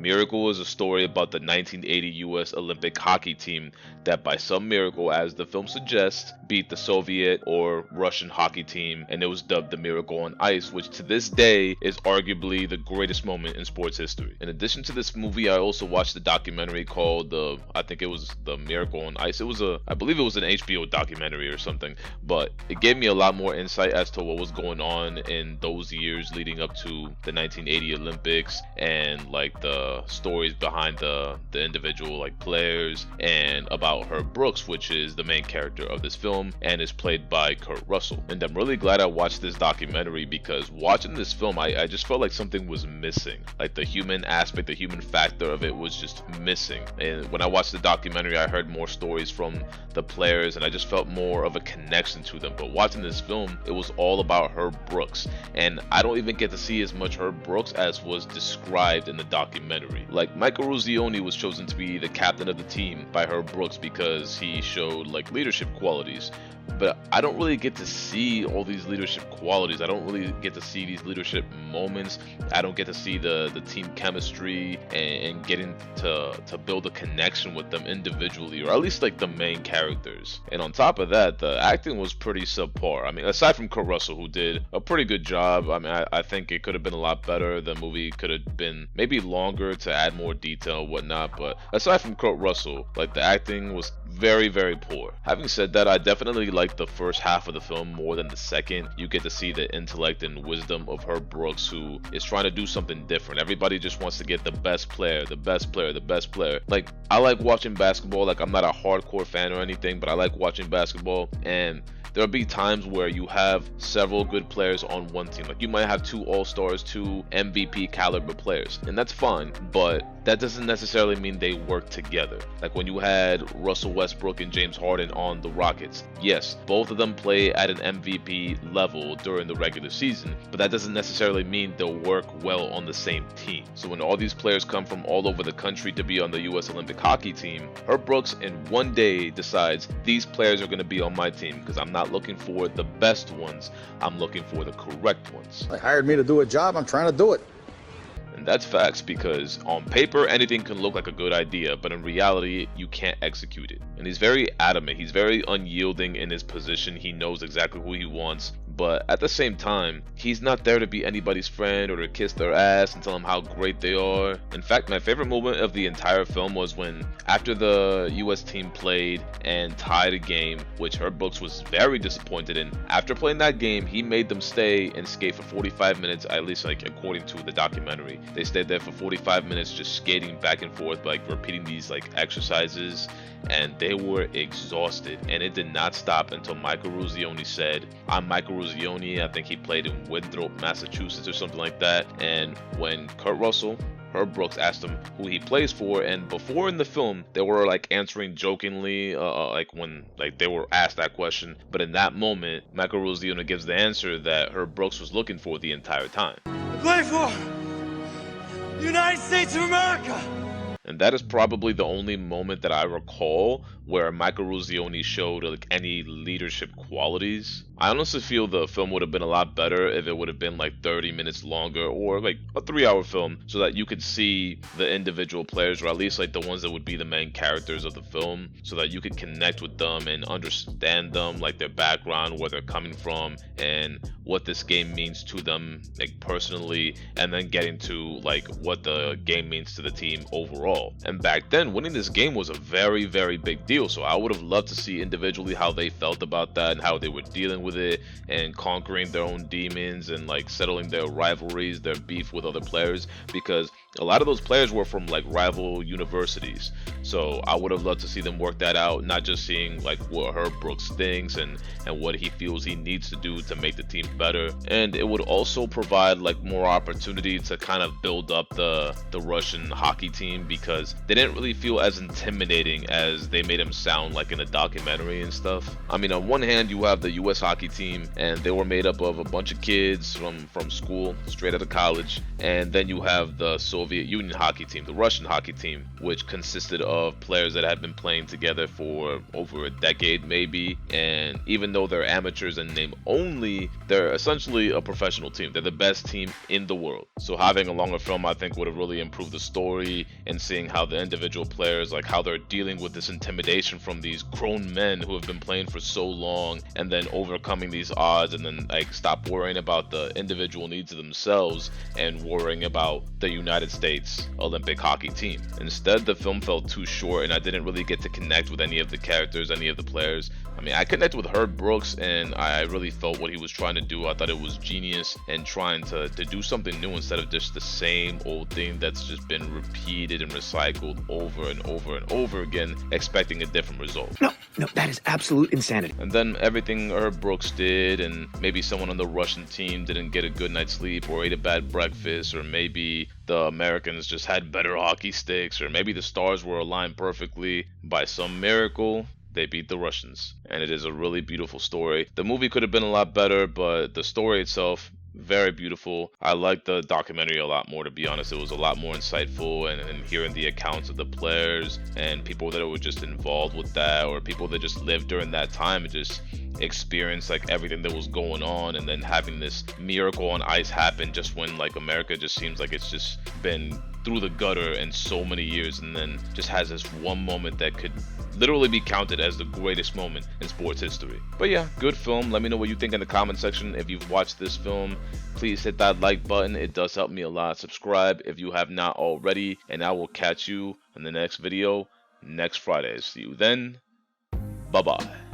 Miracle is a story about the 1980 US Olympic hockey team that by some miracle, as the film suggests, beat the Soviet or Russian hockey team, and it was dubbed the Miracle on Ice, which to this day is arguably the greatest moment in sports history. In addition to this movie, I also watched a documentary called I think it was The Miracle on Ice. I believe it was an HBO documentary or something, but it gave me a lot more insight as to what was going on in those years leading up to the 1980 Olympics, and like the stories behind the individual like players, and about Herb Brooks, which is the main character of this film and is played by Kurt Russell. And I'm really glad I watched this documentary, because watching this film I just felt like something was missing. Like the human aspect, the human factor of it was just missing. And when I watched the documentary, I heard more stories from the players and I just felt more of a connection to them. But watching this film, it was all about Herb Brooks, and I don't even get to see as much Herb Brooks as was described in the documentary. Like Michael Ruzioni was chosen to be the captain of the team by Herb Brooks because he showed like leadership qualities, but I don't really get to see all these leadership qualities. I don't really get to see these leadership moments. I don't get to see the team chemistry and getting to build a connection with them individually, or at least like the main characters. And on top of that, the acting was pretty subpar. I mean, aside from Kurt Russell, who did a pretty good job, I mean, I think it could have been a lot better. The movie could have been maybe longer to add more detail and whatnot, but aside from Kurt Russell, like the acting was very, very poor. Having said that, I definitely like the first half of the film more than the second. You get to see the intellect and wisdom of Herb Brooks, who is trying to do something different. Everybody just wants to get the best player, the best player, the best player. Like, I like watching basketball. Like, I'm not a hardcore fan or anything, but I like watching basketball, and there'll be times where you have several good players on one team. Like, you might have 2 All-Stars, 2 MVP caliber players, and that's fine, but that doesn't necessarily mean they work together. Like when you had Russell Westbrook and James Harden on the Rockets, yes, both of them play at an MVP level during the regular season, but that doesn't necessarily mean they'll work well on the same team. So when all these players come from all over the country to be on the US Olympic hockey team, Herb Brooks in one day decides these players are going to be on my team because I'm not looking for the best ones, I'm looking for the correct ones. They hired me to do a job, I'm trying to do it. And that's facts, because on paper anything can look like a good idea, but in reality you can't execute it. And he's very adamant, he's very unyielding in his position. He knows exactly who he wants, but at the same time he's not there to be anybody's friend or to kiss their ass and tell them how great they are. In fact, my favorite moment of the entire film was when, after the US team played and tied a game, which Herb Brooks was very disappointed in, after playing that game he made them stay and skate for 45 minutes, at least like according to the documentary. They stayed there for 45 minutes just skating back and forth, like repeating these like exercises, and they were exhausted, and it did not stop until Michael Ruzioni said, "I'm Michael Ruzioni." I think he played in Winthrop, Massachusetts or something like that. And when Kurt Russell, Herb Brooks, asked him who he plays for, and before in the film they were like answering jokingly, like when like they were asked that question, but in that moment Michael Ruzioni gives the answer that Herb Brooks was looking for the entire time. I play for the United States of America. And that is probably the only moment that I recall where Michael Ruzioni showed like any leadership qualities. I honestly feel the film would have been a lot better if it would have been like 30 minutes longer, or like a 3-hour film, so that you could see the individual players, or at least like the ones that would be the main characters of the film, so that you could connect with them and understand them, like their background, where they're coming from, and what this game means to them like personally, and then getting to like what the game means to the team overall. And back then, winning this game was a very, very big deal, so I would have loved to see individually how they felt about that and how they were dealing with it and conquering their own demons and like settling their rivalries, their beef with other players, because a lot of those players were from like rival universities. So I would have loved to see them work that out, not just seeing like what Herb Brooks thinks and what he feels he needs to do to make the team better. And it would also provide like more opportunity to kind of build up the Russian hockey team, because they didn't really feel as intimidating as they made them sound like in the documentary and stuff. I mean, on one hand you have the US hockey team, and they were made up of a bunch of kids from school straight out of college, and then you have the Soviet Union hockey team, the Russian hockey team, which consisted of of players that have been playing together for over a decade maybe, and even though they're amateurs in name only, they're essentially a professional team. They're the best team in the world. So having a longer film, I think, would have really improved the story, and seeing how the individual players, like how they're dealing with this intimidation from these grown men who have been playing for so long, and then overcoming these odds, and then like stop worrying about the individual needs of themselves and worrying about the United States Olympic hockey team. Instead, the film felt too short, and I didn't really get to connect with any of the characters, any of the players. I mean, I connected with Herb Brooks, and I really felt what he was trying to do. I thought it was genius, and trying to do something new instead of just the same old thing that's just been repeated and recycled over and over and over again, expecting a different result. No, that is absolute insanity. And then everything Herb Brooks did, and maybe someone on the Russian team didn't get a good night's sleep or ate a bad breakfast, or maybe the Americans just had better hockey sticks, or maybe the stars were aligned perfectly. By some miracle, they beat the Russians. And it is a really beautiful story. The movie could have been a lot better, but the story itself, very beautiful. I liked the documentary a lot more, to be honest. It was a lot more insightful, and hearing the accounts of the players and people that were just involved with that, or people that just lived during that time and just experienced like everything that was going on, and then having this miracle on ice happen just when like America just seems like it's just been through the gutter in so many years, and then just has this one moment that could literally be counted as the greatest moment in sports history. But yeah, good film. Let me know what you think in the comment section. If you've watched this film, please hit that like button. It does help me a lot. Subscribe if you have not already, and I will catch you in the next video next Friday. See you then. Bye bye.